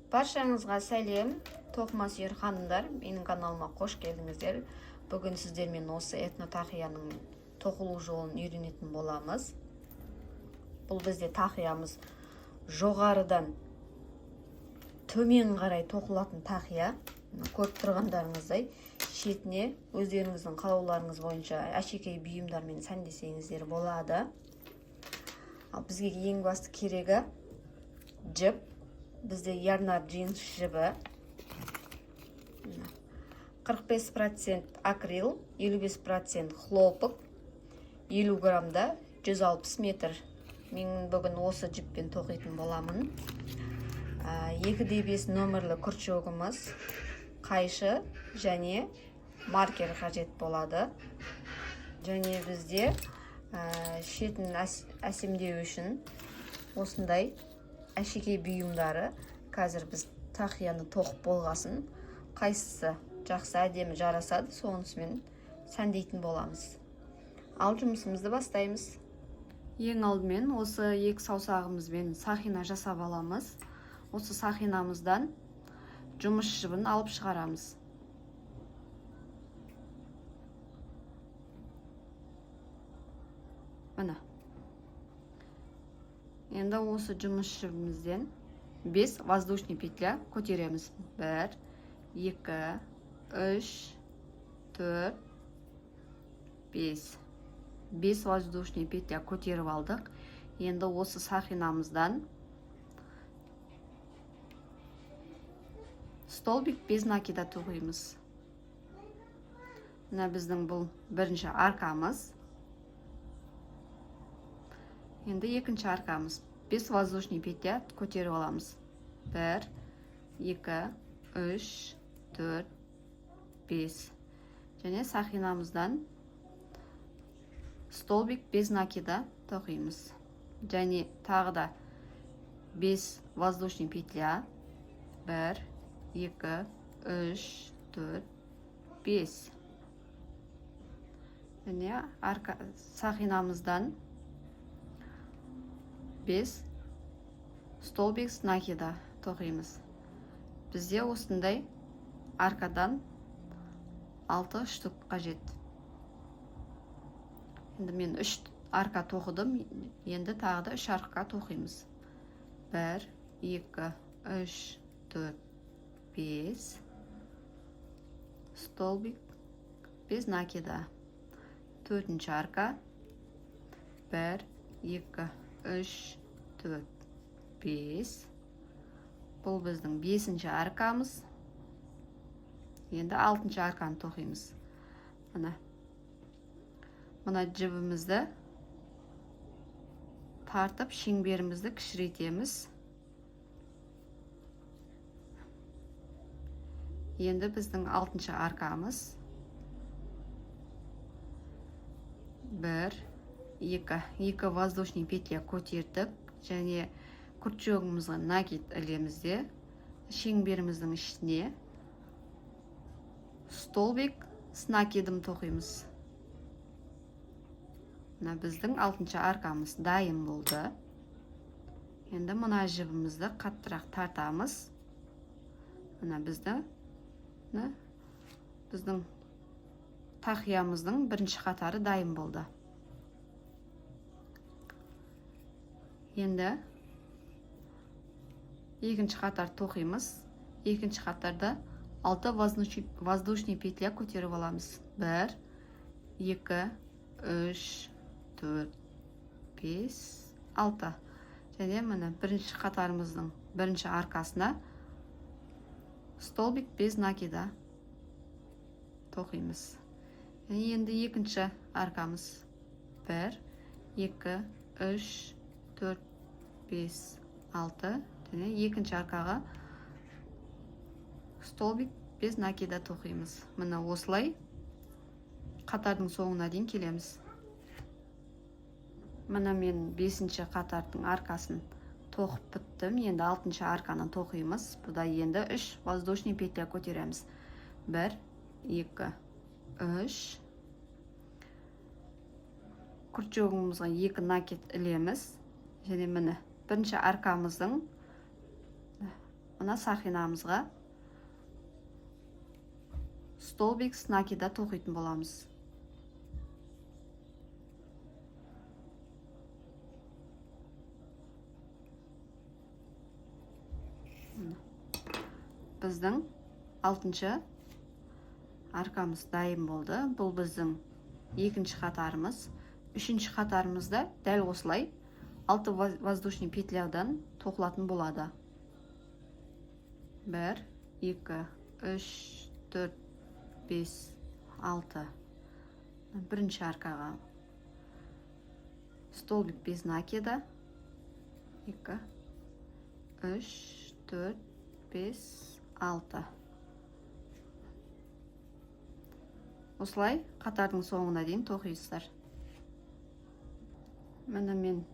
Баршаңызға сәлем, тоқыма сүйер ханымдар, менің каналыма қош келдіңіздер. Бүгін сіздермен осы этнотақияның тоқылу жолын үйренетін боламыз. Бұл бізде тақиямыз жоғарыдан төмен қарай тоқылатын тақия. Көріп тұрғандарыңыздай, шетіне өздеріңіздің қалауларыңыз бойынша әшекей бұйымдармен сәндесеңіздер болады. Ал бізге ең басты керегі жіп. Бізде ярнар джинс жібі, 45% акрил, 55% хлопок, 50 грамда 160 метр. Мен бүгін осы жіппен тоқитын боламын. 2/5 нөмірлі күртшөгіміз, қайшы және маркер қажет болады. Және бізде шетін әсемдеу үшін осындай әшекей бұйымдары. Қазір біз тақияны тоқып болғасын, қайсысы жақсы әдемі жарасады, сонысымен сәндейтін боламыз. Ал жұмысымызды бастаймыз. Ең алдымен осы екі саусағымызбен сақина жасап аламыз. Осы сақинамыздан жұмыс жібін алып шығарамыз. Міне. Енді осы жұмыс жібімізден 5 воздушный петля көтереміз. 1, 2, 3, 4, 5. 5 воздушный петля көтеріп алдық. Енді осы сақинамыздан столбик без накида тоқимыз. Мына біздің бұл бірінші арқамыз. Енді екінші арқамыз. 5 воздушный петля көтеріп аламыз. 1, 2, 3, 4, 5. Және сақинамыздан столбик без накида тоқимыз. Және тағы да 5 воздушный петля. 1, 2, 3, 4, 5. Және сақинамыздан 5 столбик с накида тоқимыз. Бізде осындай арқадан 6 штук қажет. Енді мен 3 арқа тоқыдым, енді тағы да 3 арқа тоқимыз. 1, 2, 3, 4, 5 столбик без накида. Төртінші арқа. 1, 2, 3, 4, 5. Бұл біздің 5-ші арқамыз. Енді 6-ші арқаны тоқимыз. Мына жібімізді тартып, шеңберімізді кішірейтеміз. Енді біздің 6-ші арқамыз. 1, 2 воздушный петля көтердік. Және күртшөгімізге накид ілемізде, шеңберіміздің ішіне столбик с накидым тоқимыз. Мына біздің 6-ші арқамыз дайын болды. Енді мына жібімізді қаттырақ тартамыз. Мына біздің тақиямыздың бірінші қатары дайын болды. Енді екінші қатар тоқимыз. Екінші қатарда 6 воздушный петля көтеріп аламыз. 1, 2, 3, 4, 5, 6. Және міне бірінші қатарымыздың бірінші арқасына столбик без накида тоқимыз. Енді екінші арқамыз. 1, 2, 3, 4, 5, 6. Және екінші арқаға столбик без накида тоқимыз. Міне осылай қатардың соңына дейін келеміз. Міне мен 5-ші қатардың арқасын тоқып біттім. Енді 6-ші арқаны тоқимыз. Бұда енді 3 воздушный петля көтереміз. 1, 2, 3. Күртшөгімізге 2 накид ілеміз. Және міне бірінші арқамыздың мына сақинамызға столбик с накида тоқитын боламыз. Біздің 6-шы аркамыз дайын болды. Бұл біздің 2-ші қатарымыз. 3-ші қатарымызда дәл осылай 6 воздушный петлядан тоқылатын болады. 1, 2, 3, 4, 5, 6. Бірінші аркаға столбик без накида. 2, 3, 4, 5, 6. Осылай қатардың соңына дейін тоқисыздар. Міне мен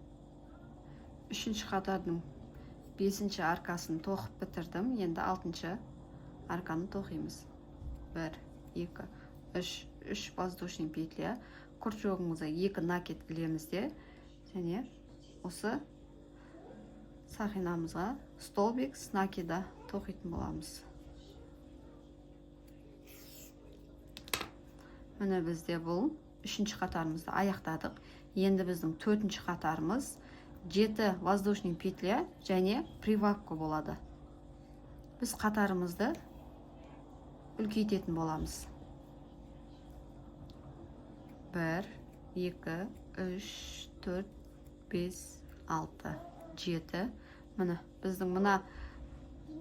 3-ші қатардың 5-ші аркасын тоқып бітірдім. Енді 6-ші арканы тоқимыз. 1, 2, 3 воздушный петля. Крючогымызға 2 накид ілеміз де, және осы сақинамызға столбик с накида тоқитын боламыз. Міне бізде бұл 3-ші қатарымызды аяқтадық. Енді біздің 4-ші қатарымыз 7 воздушный петля және прибавка болады. Біз қатарымызды үлкейтетін боламыз. 1, 2, 3, 4, 5, 6, 7. Міне біздің мына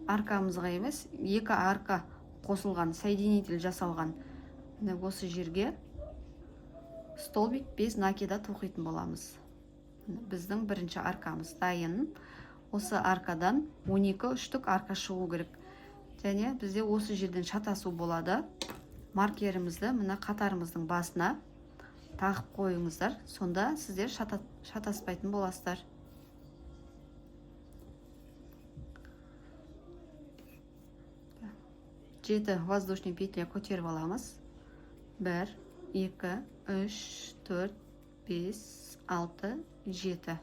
аркамызға емес, 2 арка қосылған, соединитель жасалған. Міне осы жерге столбик без накида тоқитын боламыз. Біздің 1-ші аркамыз дайын. Осы аркадан 12 үштік арка шығу керек. Және бізде осы жерден шатасу болады. Маркерімізді мына қатарымыздың басына тағып қойыңыздар. Сонда сіздер шатаспайтын боласыздар. Жеті воздушный петля көтеріп аламыз. 1, 2, 3, 4, 5, 6, 7.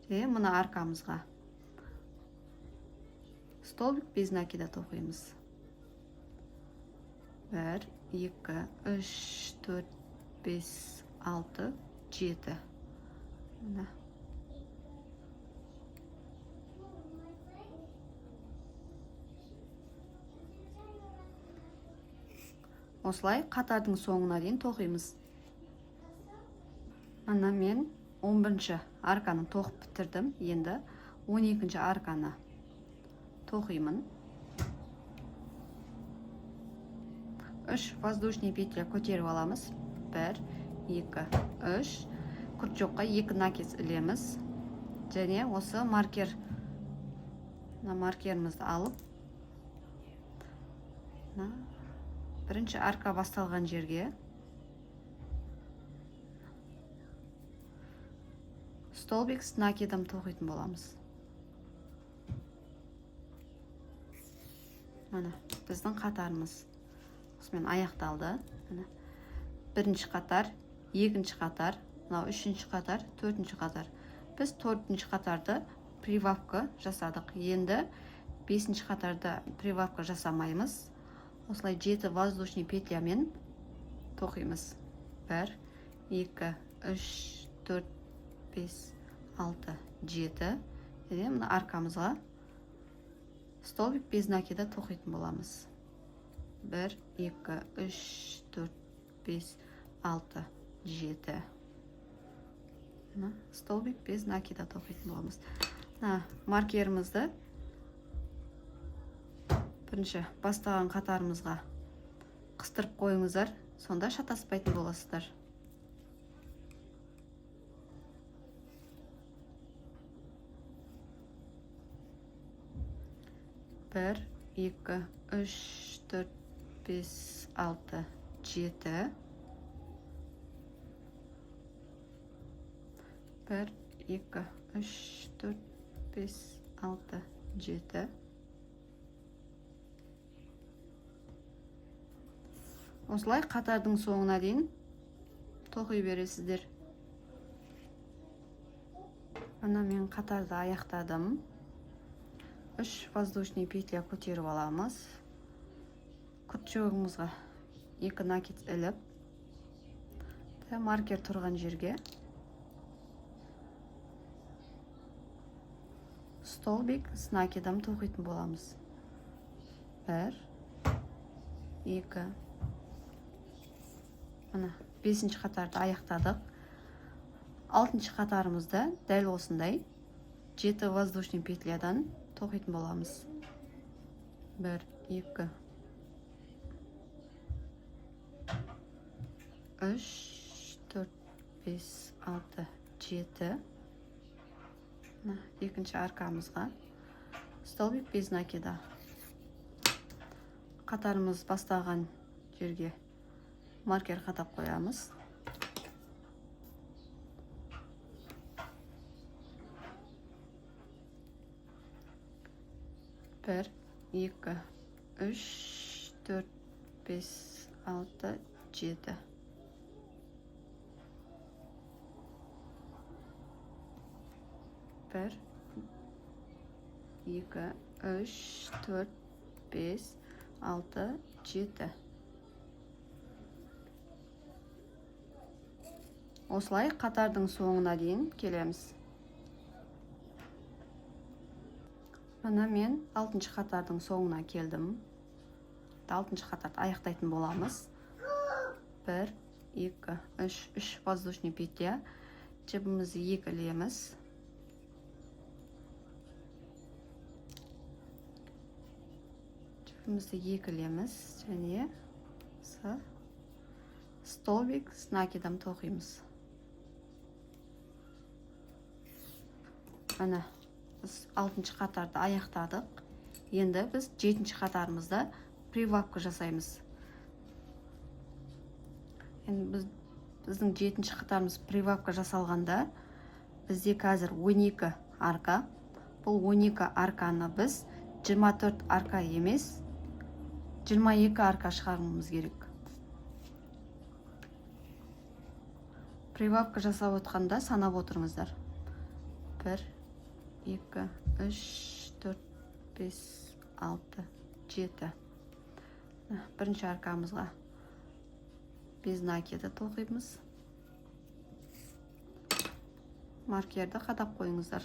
Және мына аркамызға столбик без накида тоқимыз. 1, 2, 3, 4, 5, 6, 7. Мына. Осылай қатардың соңына дейін тоқимыз. Ана мен 11-ші арканы тоқып бітірдім. Енді 12-ші арканы тоқимын. 3 воздушный петля көтеріп аламыз. 1, 2, 3. Крючокқа 2 накид ілеміз. Және осы маркерімізді алып, бірінші арка басталған жерге столбик с накидом тоқитын боламыз. Міне біздің қатарымыз осымен аяқталды. Бірінші қатар, екінші қатар, мынау үшінші қатар, төртінші қатар. Біз төртінші қатарды прибавка жасадық. Енді бесінші қатарда прибавка жасамаймыз. Осылай 7 воздушный петлямен тоқимыз. 1, 2, 3, 4, 5, 6, 7. Және мына аркамызға столбик без накида тоқитын боламыз. 1, 2, 3, 4, 5, 6, 7. Столбик без накида тоқитын боламыз. Маркерімізді бірінші бастаған қатарымызға қыстырып қойыңыздар, сонда шатаспайтын боласыздар. 1, 2, 3, 4, 5, 6, 7. 1, 2, 3, 4, 5, 6, 7. Осылай қатардың соңына дейін тоқи бересіздер. Ана мен қатарды аяқтадым. 3 воздушный петля көтеріп аламыз. Күртшегімізге 2 накид іліп, маркер тұрған жерге столбик с накидом тоқитын боламыз. 1, 2, мына 5-ші қатарды аяқтадық. 6-ші қатарымызда дәл осындай 7 воздушный петлядан тоқитын боламыз. 1, 2, 3, 4, 5, 6, 7. Екінші аркамызға столбик без накида. Қатарымыз бастаған жерге маркер қатап қоямыз. Bir, 2, 3, 4, 5, 6, 7. Bir, 2, 3, 4, 5, 6, 7. Осылай қатардың соңына дейін келеміз. Мына мен 6-ші қатардың соңына келдім. 6-ші қатарды аяқтайтын боламыз. 1, 2, 3 воздушный петля. Жібімізді екілеміз. Жібімізді екілеміз және столбик с накидом тоқимыз. Мына біз 6-ші қатарды аяқтадық. Енді біз 7-ші қатарымызда прибавка жасаймыз. Енді біздің 7-ші қатарымыз прибавка жасалғанда бізде қазір 12 арка. Бұл 12 арканы біз 24 арка емес, 22 арка шығаруымыз керек. Прибавка жасап отқанда санап отырыңыздар. 1, 2, 3, 4, 5, 6, 7. Бірінші аркамызға без накида тоқимыз. Маркерді қатап қойыңыздар.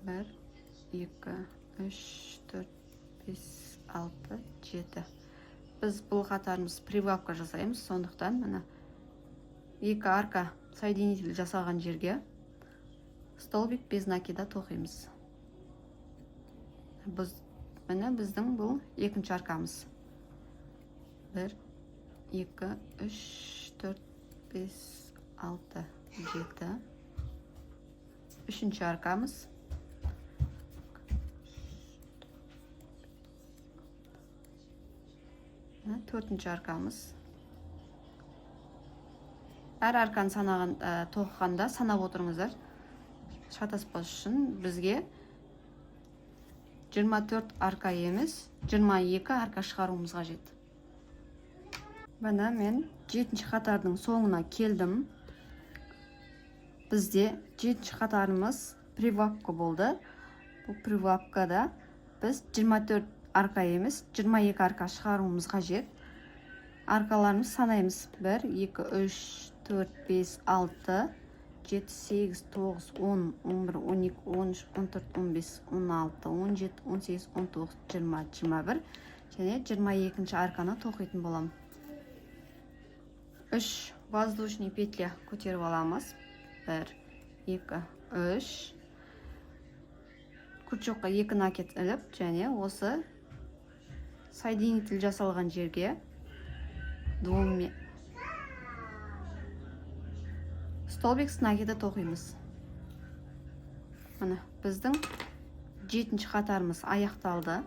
1, 2, 3, 4, 5, 6, 7. Біз бұл қатарымыз прибавка жасаймыз, сондықтан мына 2 арка соединитель жасалған жерге столбик без накида тоқимыз. Міне біздің бұл 2-ші аркамыз. 1, 2, 3, 4, 5, 6, 7. 3-ші аркамыз. 4-ші аркамыз. Әр арканы тоқығанда санап отырыңыздар. Шатаспас үшін бізге 24 арка емес, 22 арка шығаруымыз қажет. Мына мен 7-ші қатардың соңына келдім. Бізде 7-ші қатарымыз прибавка болды. Бұл прибавкада біз 24 арка емес, 22 арка шығаруымыз қажет. Аркаларымыз санаймыз. 1, 2, 3, 4, 5, 6, 7, 8, 9, 10, 11, 12, 13, 14, 15, 16, 17, 18, 19, 20, 21 және 22-ші арканы тоқитын болам. 3 воздушный петля көтеріп аламыз. 1, 2, 3. Күртшекқа 2 накид іліп, және осы соединитель жасалған жерге столбик с накида тоқимыз. Мына біздің 7-ші қатарымыз аяқталды.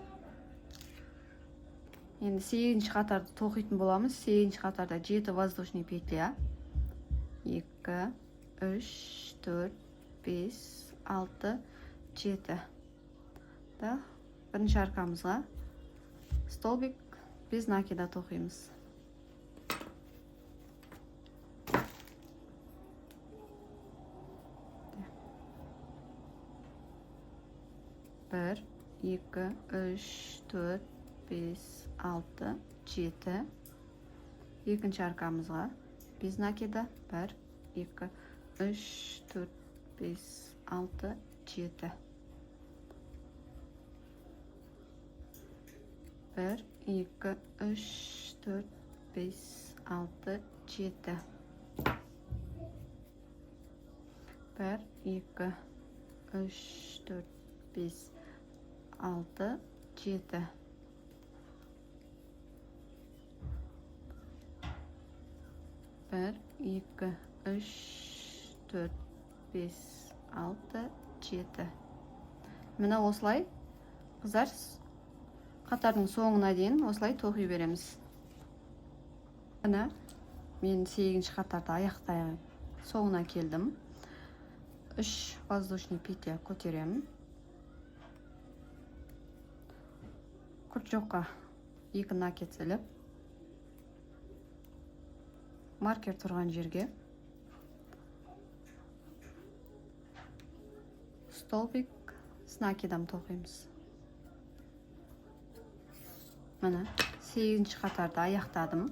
Енді 8-ші қатарды тоқитын боламыз. 8-ші қатарда 7 воздушный петля. 2, 3, 4, 5, 6, 7. Бірінші аркамызға столбик без накида тоқимыз. 1, 2, 3, 4, 5, 6, 7. Екінші аркамызға без накида 1, 2, 3, 4, 5, 6, 7. 1, 2, 3, 4, 5, 6, 7. 1, 2, 3, 4, 5, 6, 7. 1, 2, 3, 4, 5, 6, 7. Міне осылай қыздар қатардың соңына дейін осылай тоқи береміз. Міне мен 8-ші қатарды аяқтай соңына келдім. 3 воздушный петля көтеремін. Күрт жоққа 2 накид іліп, маркер тұрған жерге столбик с накидом тоқимыз. Міне 8-ші қатарды аяқтадым.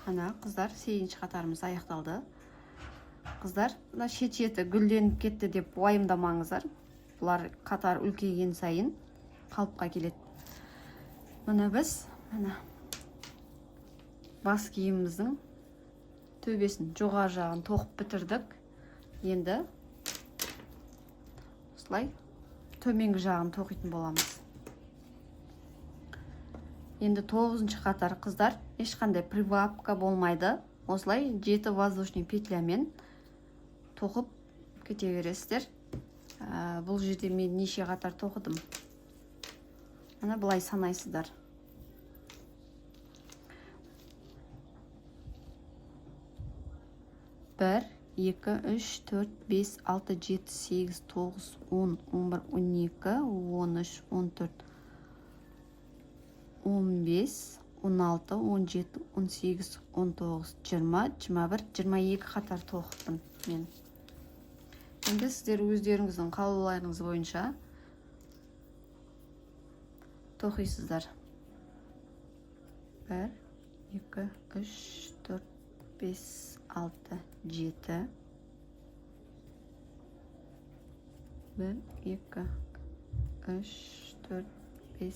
Міне қыздар 8-ші қатарымыз аяқталды. Қыздар, шет-шеті гүлденіп кетті деп уайымдамаңыздар. Бұлар қатар үлкейген сайын қалыпқа келеді. Міне біз бас киіміміздің төбесін жоғары жағын тоқып бітірдік. Енді осылай төменгі жағын тоқитын боламыз. Енді 9-ші қатар қыздар ешқандай прибавка болмайды. Осылай 7 воздушный петлямен тоқып кете бересіздер. Бұл жерде мен неше қатар тоқыдым. Ана бұлай санайсыздар. 1, 2, 3, 4, 5, 6, 7, 8, 9, 10, 11, 12, 13, 14, 15, 16, 17, 18, 19, 20, 21, 22 қатар тоқыттым мен. Енді сіздер өздеріңіздің қалауларыңыз бойынша тоқисыздар. 1, 2, 3, 4, 5, 6, 7. 1, 2, 3, 4, 5,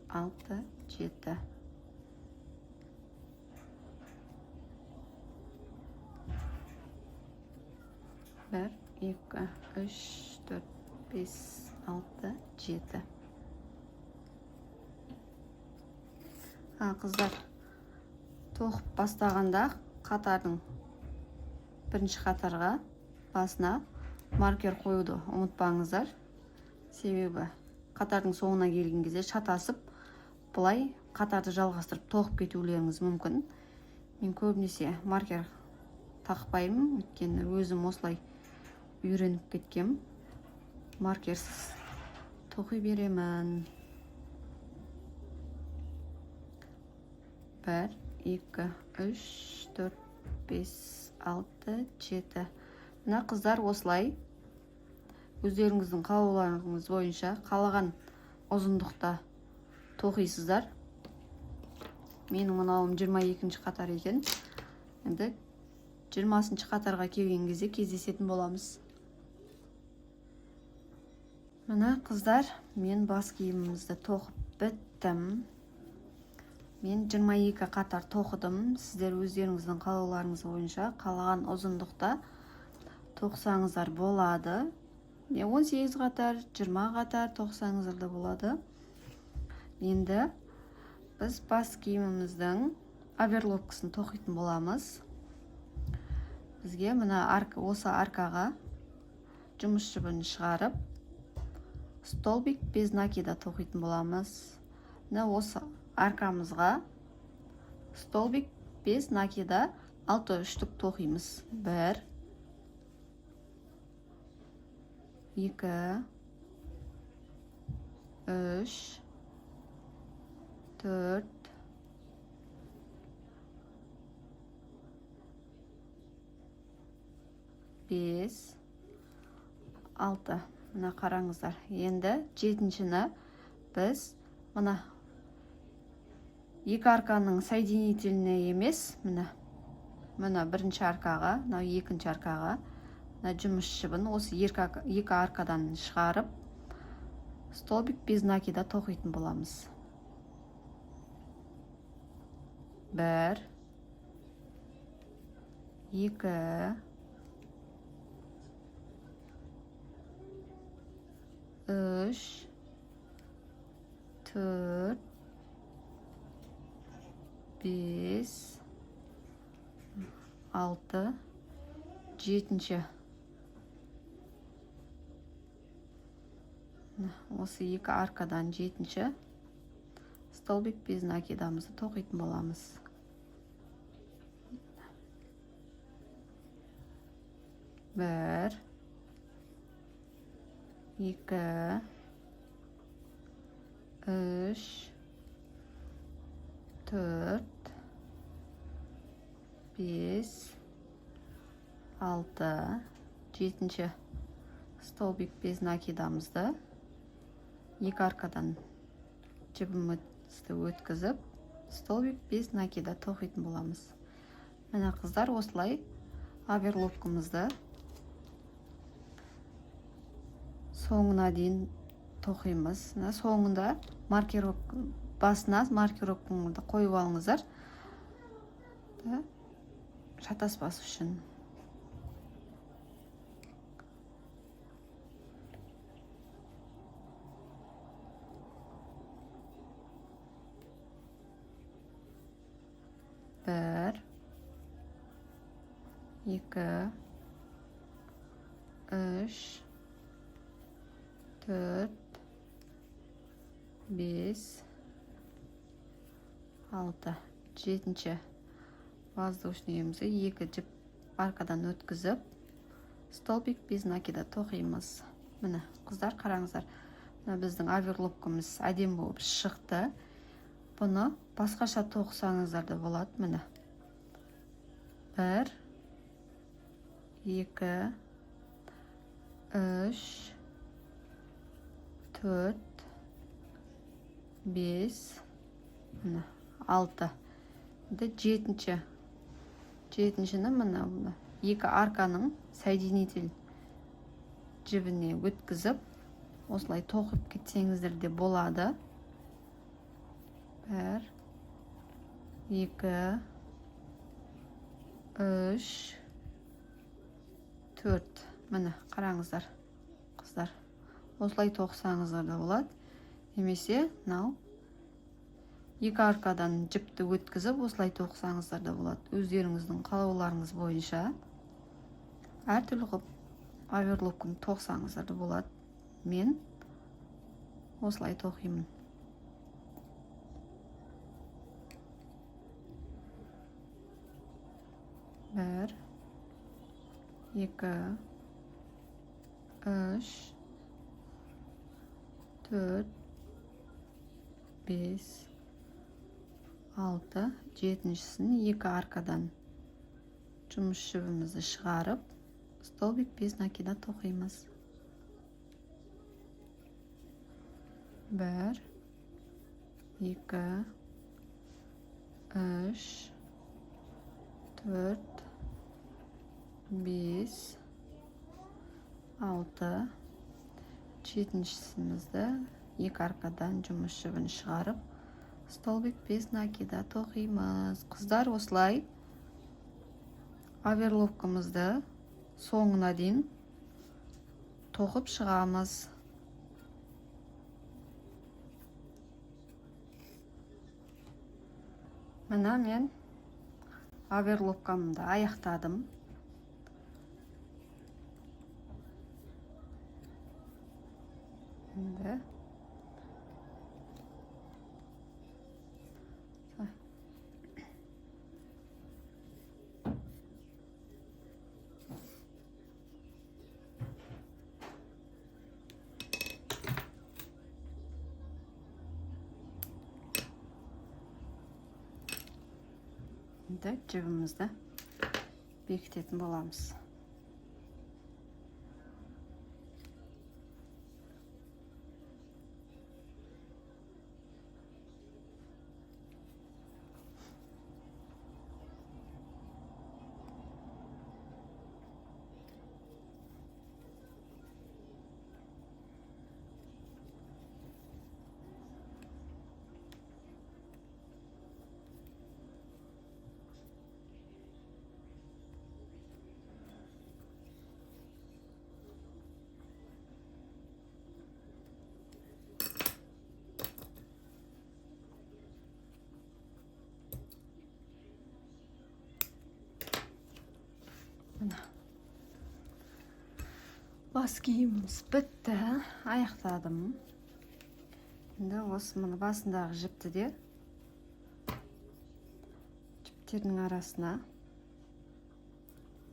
6, 7. 1, 2, 3, 4, 5, 6, 7. Қыздар, тоқып бастағанда қатардың бірінші қатарға басына маркер қоюды ұмытпаңыздар. Себебі қатардың соңына келген кезде шатасып, бұлай қатарды жалғастырып тоқып кетулеріңіз мүмкін. Мен көбінесе маркер тақпаймын, өйткені өзім осылай үйреніп кеткем. Маркерсіз тоқи беремін. 1, 2, 3, 4, 5, 6, 7. Мына қыздар осылай өздеріңіздің қалауларыңыз бойынша қалаған ұзындықта тоқисыздар. Менің мынауым 22-ші қатар екен. Енді 20-ші қатарға келген кезде кездесетін боламыз. Мына қыздар, мен бас киімімізді тоқып біттім. Мен 22 қатар тоқыдым. Сіздер өздеріңіздің қалауларыңыз бойынша қалаған ұзындықта тоқсаңыздар болады. 18 қатар, 20 қатар тоқсаңыздар да болады. Енді біз бас киіміміздің оверлоксын тоқитын боламыз. Бізге мына осы аркаға жұмыс жібін шығарып, столбик без накида тоқитын боламыз. Осы аркамызға столбик без накида 6 штук тоқимыз. 1, 2, 3, 4, 5, 6. Мына қараңыздар. Енді 7-шіні біз мына екі арканың соединительіне емес, мына бірінші аркаға, мына екінші аркаға, мына жұмыс жібін осы екі аркадан шығарып, столбик без накида тоқитын боламыз. 1 2 3 4 5 6 7-ші. Осы екі аркадан 7-ші столбик без накидамызды тоқитын боламыз. 1 2 3 4 5 6 7-ші столбик без накидамызды екі аркадан жібімізді өткізіп, столбик без накида тоқитын боламыз. Міне қыздар, осылай оверлокымызды соңына дейін тоқимыз. Соңында басына маркировкаңызды қойып алыңыздар, шатаспас үшін. Bir, iki, üç, dört, beş, altı, 7-ші воздушныйымызды екі жіп аркадан өткізіп, столбик без накида тоқимыз. Міне, қыздар, қараңыздар. Мына біздің оверлокымыз әдемі болып шықты. Бұны басқаша тоқсаңыздар да болады. Міне. 1 2 3 4 5 6. Енді 7-ші. 7-шіні мына екі арканың соединитель жібіне өткізіп, осылай тоқып кетсеңіздер де болады. 1 2 3 4. Міне, қараңыздар, қыздар. Осылай тоқсаңыздар да болады. Немесе, екі аркадан жіпті өткізіп, осылай тоқсаңыздар да болады. Өздеріңіздің қалауларыңыз бойынша әртүрлі қылып оверлокын тоқсаңыздар да болады. Мен осылай тоқимын. 1 2 3 4 5 6 7-шісін екі аркадан жұмыс жібімізді шығарып, столбик без накида тоқимыз. 1 2 3 4 5 6 7-шісімізді екі аркадан жұмыс жібін шығарып, столбик без накида тоқимыз. Қыздар, осылай оверлокымызды соңына дейін тоқып шығамыз. Мына мен оверлокамды аяқтадым. Енді жібімізді бекітетін боламыз. Бас киіміміз бітті, аяқтадым. Енді осы мұны басындағы жіпті де жіптердің арасына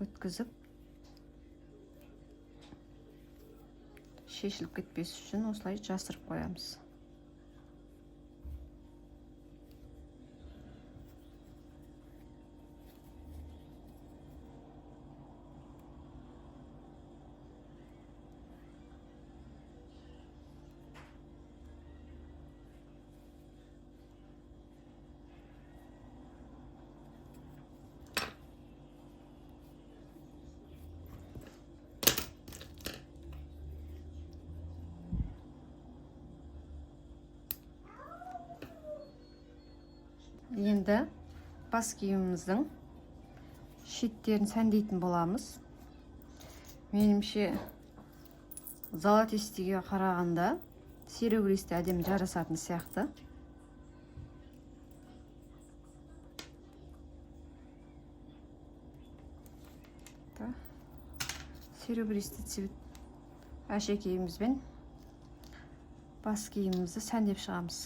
өткізіп шешіліп кетпес үшін осылай жасырып қоямыз. Енді бас киіміміздің шеттерін сәндейтін боламыз. Менімше золотистіге қарағанда серебристі әдемі жарасатын сияқты. Серебристі цвет әшекейімізбен бас киімімізді сәндеп шығамыз.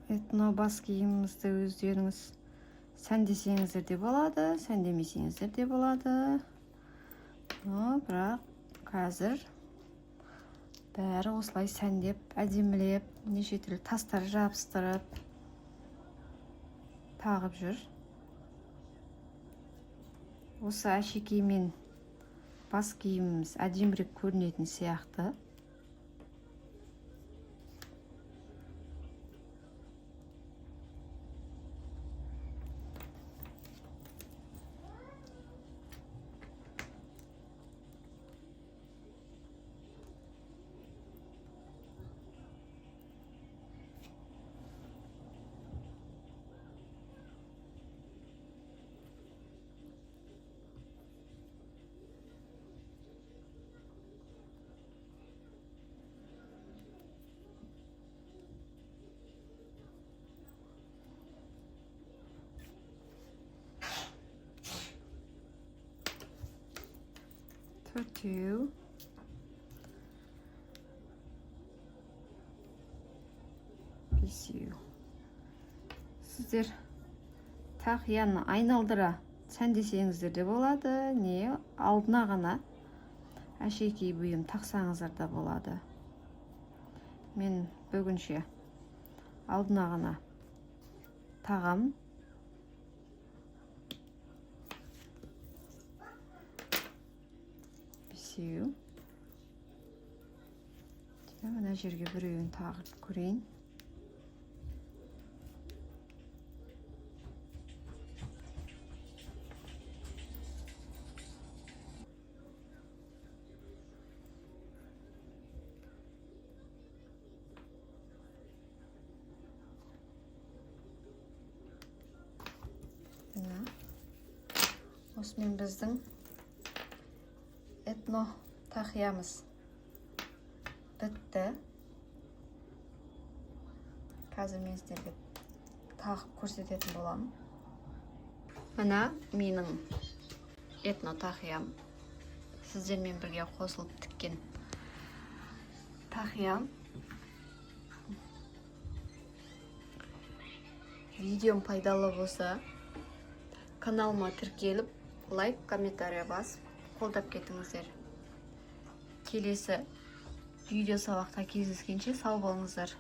Этно бас киімімізді өздеріңіз сәндесеңіздер де болады, сәндемесеңіздер де болады. Бірақ қазір бәрі осылай сәндеп, әдемілеп, неше түрлі тастар жабыстырып тағып жүр. Осы әшекеймен бас киіміміз әдемірек көрінетін сияқты. Төртеу. Бесеу. Сіздер тақияны айналдыра сәндесеңіздер де болады, не алдына ғана әшекей бұйым тақсаңыздар да болады. Мен бүгінше алдына ғана тағам. Бесеу. Мына жерге біреуін тағып көрейін. Осымен біздің этно тақиямыз бітті. Қазір мен сіздерге тағып көрсететін боламын. Мына менің этно тақиям. Сіздермен бірге қосылып тіккен тақиям. Видеом пайдалы болса, каналыма тіркеліп, лайк, комментария басып, қолдап кетіңіздер. Келесі видео сабақта кездескенше сау болыңыздар.